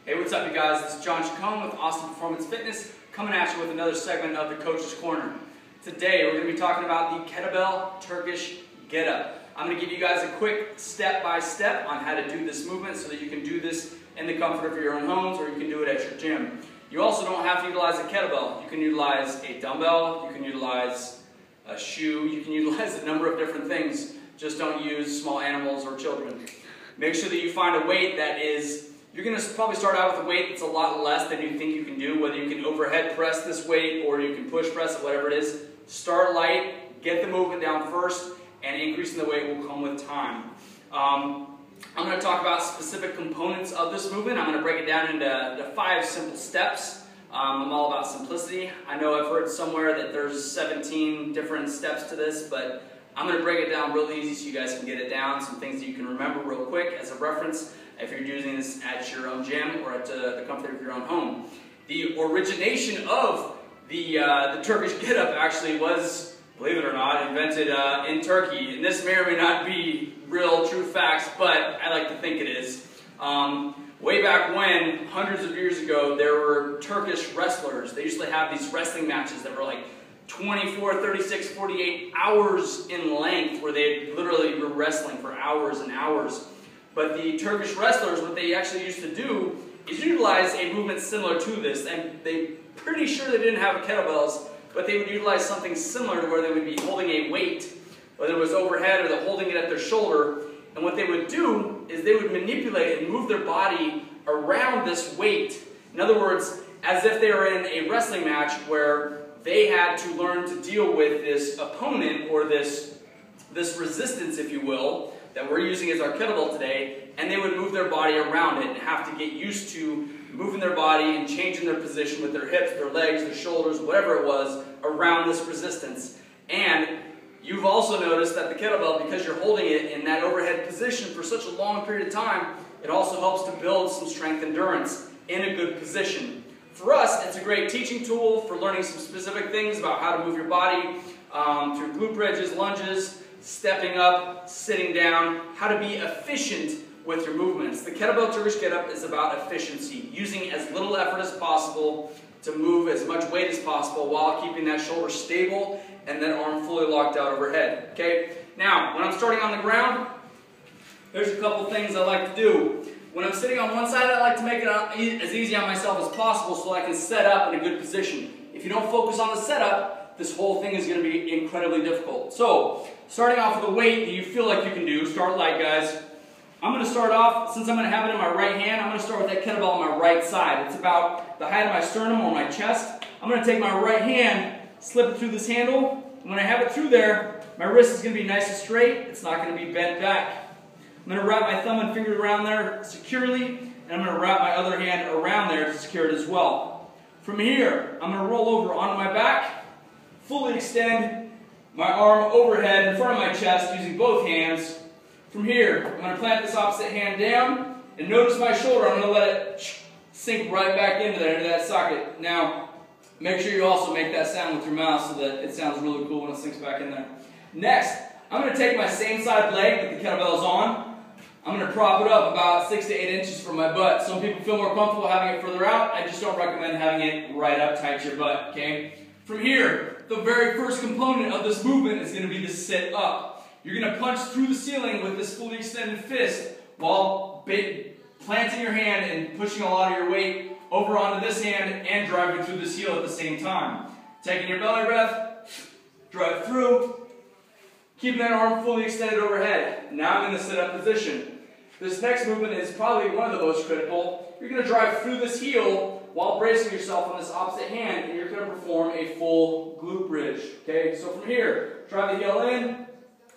Hey, what's up you guys? This is John Chacon with Austin Performance Fitness coming at you with another segment of the Coach's Corner. Today we're going to be talking about the Kettlebell Turkish Getup. I'm going to give you guys a quick step-by-step on how to do this movement so that you can do this in the comfort of your own homes or you can do it at your gym. You also don't have to utilize a kettlebell. You can utilize a dumbbell, you can utilize a shoe, you can utilize a number of different things. Just don't use small animals or children. Make sure that you find a weight that is, you're going to probably start out with a weight that's a lot less than you think you can do, whether you can overhead press this weight or you can push press it, whatever it is. Start light, get the movement down first, and increasing the weight will come with time. I'm going to talk about specific components of this movement. I'm going to break it down into 5 simple steps. I'm all about simplicity. I know I've heard somewhere that there's 17 different steps to this, but I'm going to break it down real easy so you guys can get it down. Some things that you can remember real quick as a reference if you're using this at your own gym or at the comfort of your own home. The origination of the Turkish Getup actually was, believe it or not, invented in Turkey. And this may or may not be real, true facts, but I like to think it is. Way back when, hundreds of years ago, there were Turkish wrestlers. They usually have these wrestling matches that were like 24, 36, 48 hours in length, where they literally were wrestling for hours and hours. But the Turkish wrestlers, what they actually used to do is utilize a movement similar to this. And they pretty sure they didn't have kettlebells, but they would utilize something similar to where they would be holding a weight, whether it was overhead or they're holding it at their shoulder. And what they would do is they would manipulate and move their body around this weight. In other words, as if they were in a wrestling match where they had to learn to deal with this opponent or this resistance, if you will, that we're using as our kettlebell today, and they would move their body around it and have to get used to moving their body and changing their position with their hips, their legs, their shoulders, whatever it was, around this resistance. And you've also noticed that the kettlebell, because you're holding it in that overhead position for such a long period of time, it also helps to build some strength endurance in a good position. For us, it's a great teaching tool for learning some specific things about how to move your body through glute bridges, lunges, stepping up, sitting down, how to be efficient with your movements. The Kettlebell Turkish Getup is about efficiency, using as little effort as possible to move as much weight as possible while keeping that shoulder stable and that arm fully locked out overhead. Okay? Now, when I'm starting on the ground, there's a couple things I like to do. When I'm sitting on one side, I like to make it as easy on myself as possible so I can set up in a good position. If you don't focus on the setup, this whole thing is going to be incredibly difficult. So, starting off with a weight that you feel like you can do, start light, guys. I'm going to start off, since I'm going to have it in my right hand, I'm going to start with that kettlebell on my right side. It's about the height of my sternum or my chest. I'm going to take my right hand, slip it through this handle, and when I have it through there, my wrist is going to be nice and straight. It's not going to be bent back. I'm going to wrap my thumb and finger around there securely, and I'm going to wrap my other hand around there to secure it as well. From here, I'm going to roll over onto my back, fully extend my arm overhead in front of my chest using both hands. From here, I'm going to plant this opposite hand down, and notice my shoulder, I'm going to let it sink right back into that socket. Now, make sure you also make that sound with your mouth so that it sounds really cool when it sinks back in there. Next, I'm going to take my same side leg that the kettlebell is on. I'm going to prop it up about 6 to 8 inches from my butt. Some people feel more comfortable having it further out. I just don't recommend having it right up tight to your butt, okay? From here, the very first component of this movement is going to be the sit up. You're going to punch through the ceiling with this fully extended fist while planting your hand and pushing a lot of your weight over onto this hand and driving through this heel at the same time. Taking your belly breath, drive through, keeping that arm fully extended overhead. Now I'm in the sit-up position. This next movement is probably one of the most critical. You're going to drive through this heel while bracing yourself on this opposite hand, and you're going to perform a full glute bridge. Okay, so from here, drive the heel in,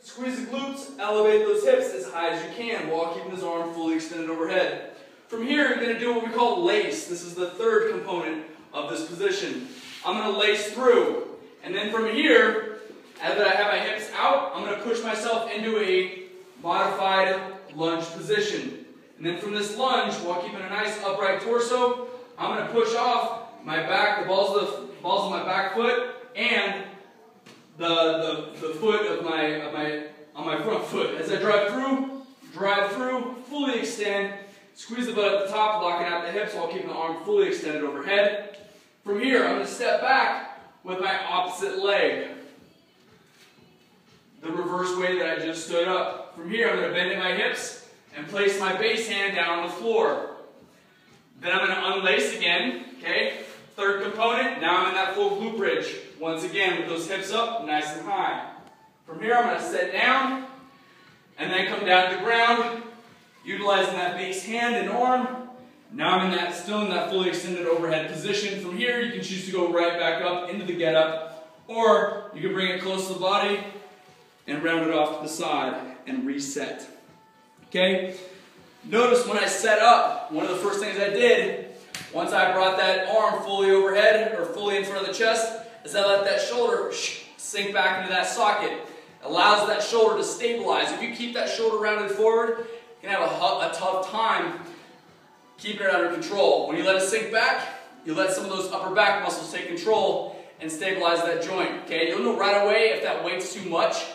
squeeze the glutes, elevate those hips as high as you can while keeping this arm fully extended overhead. From here, you're going to do what we call lace. This is the third component of this position. I'm going to lace through, and then from here, as I have my hips out, I'm going to push myself into a modified lunge position. And then from this lunge, while keeping a nice upright torso, I'm going to push off my back, the balls of my back foot, and the foot of my front foot. As I drive through, fully extend, squeeze the butt at the top, locking out the hips. hips while keeping the arm fully extended overhead. From here, I'm going to step back with my opposite leg, the reverse way that I just stood up. From here, I'm going to bend in my hips and place my base hand down on the floor. Then I'm going to unlace again, okay? Third component, now I'm in that full glute bridge. Once again, with those hips up, nice and high. From here, I'm going to sit down and then come down to the ground, utilizing that base hand and arm. Now I'm in that, still in that fully extended overhead position. From here, you can choose to go right back up into the get up, or you can bring it close to the body and round it off to the side and reset. Okay? Notice when I set up, one of the first things I did, once I brought that arm fully overhead or fully in front of the chest, is I let that shoulder sink back into that socket. It allows that shoulder to stabilize. If you keep that shoulder rounded forward, you can have a tough time keeping it under control. When you let it sink back, you let some of those upper back muscles take control and stabilize that joint. Okay? You'll know right away if that weight's too much,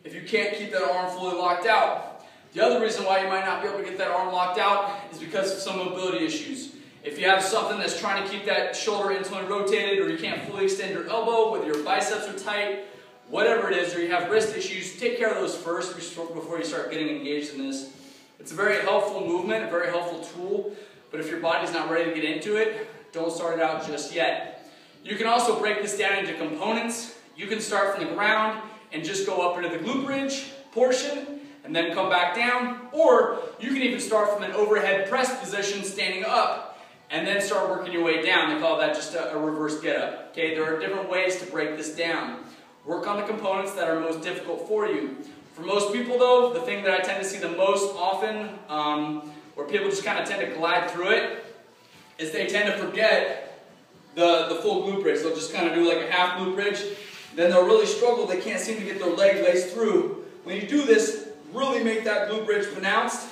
if you can't keep that arm fully locked out. The other reason why you might not be able to get that arm locked out is because of some mobility issues. If you have something that's trying to keep that shoulder internally rotated, or you can't fully extend your elbow, whether your biceps are tight, whatever it is, or you have wrist issues, take care of those first before you start getting engaged in this. It's a very helpful movement, a very helpful tool, but if your body's not ready to get into it, don't start it out just yet. You can also break this down into components. You can start from the ground and just go up into the glute bridge portion, and then come back down, or you can even start from an overhead press position standing up and then start working your way down. They call that just a reverse get up. Okay, there are different ways to break this down. Work on the components that are most difficult for you. For most people though, the thing that I tend to see the most often, where people just kind of tend to glide through it, is they tend to forget the full glute bridge. They'll just kind of do like a half glute bridge, then they'll really struggle. They can't seem to get their leg laced through. When you do this, really make that glute bridge pronounced,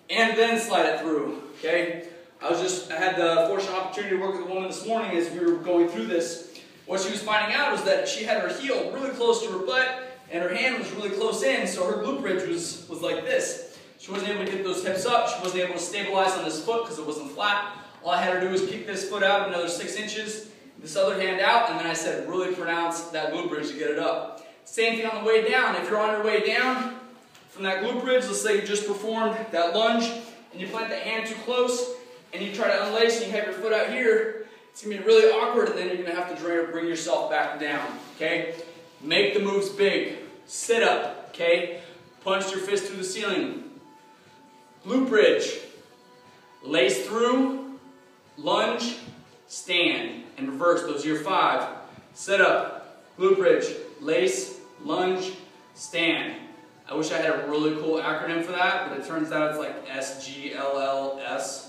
and then slide it through, okay? I had the fortunate opportunity to work with a woman this morning as we were going through this. What she was finding out was that she had her heel really close to her butt, and her hand was really close in, so her glute bridge was like this. She wasn't able to get those hips up, she wasn't able to stabilize on this foot because it wasn't flat. All I had her do was kick this foot out another 6 inches, this other hand out, and then I said really pronounce that glute bridge to get it up. Same thing on the way down. If you're on your way down, from that glute bridge, let's say you just performed that lunge and you plant that hand too close and you try to unlace and you have your foot out here, it's going to be really awkward, and then you're going to have to bring yourself back down, okay? Make the moves big. Sit up, okay? Punch your fist through the ceiling. Glute bridge. Lace through, lunge, stand, and reverse. Those are your 5. Sit up, glute bridge, lace, lunge, stand. I wish I had a really cool acronym for that, but it turns out it's like SGLLS.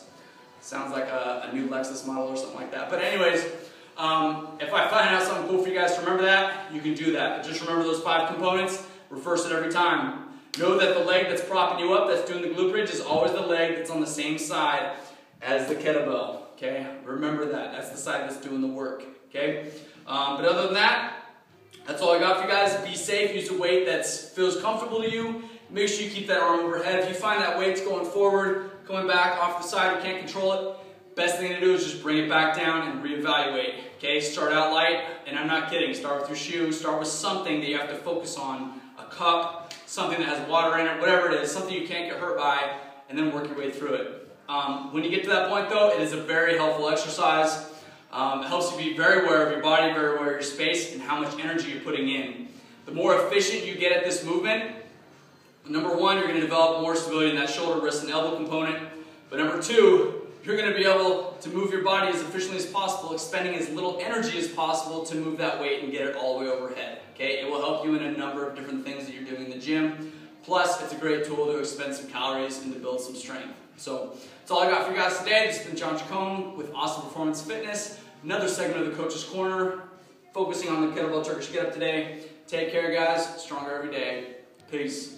Sounds like a new Lexus model or something like that. But anyways, if I find out something cool for you guys to remember that, you can do that. But just remember those 5 components, reverse it every time. Know that the leg that's propping you up, that's doing the glute bridge, is always the leg that's on the same side as the kettlebell, okay? Remember that. That's the side that's doing the work, okay? But other than that, that's all I got for you guys. Be safe. Use a weight that feels comfortable to you. Make sure you keep that arm overhead. If you find that weight's going forward, coming back off the side, you can't control it, best thing to do is just bring it back down and reevaluate. Okay, start out light, and I'm not kidding. Start with your shoe. Start with something that you have to focus on. A cup, something that has water in it, whatever it is, something you can't get hurt by, and then work your way through it. When you get to that point though, it is a very helpful exercise. It helps you be very aware of your body, very aware of your space, and how much energy you're putting in. The more efficient you get at this movement, number 1, you're going to develop more stability in that shoulder, wrist, and elbow component. But number 2, you're going to be able to move your body as efficiently as possible, expending as little energy as possible to move that weight and get it all the way overhead. Okay? It will help you in a number of different things that you're doing in the gym. Plus, it's a great tool to expend some calories and to build some strength. So, that's all I got for you guys today. This has been John Chacon with Awesome Performance Fitness. Another segment of the Coach's Corner, focusing on the Kettlebell Turkish Get Up today. Take care, guys. Stronger every day. Peace.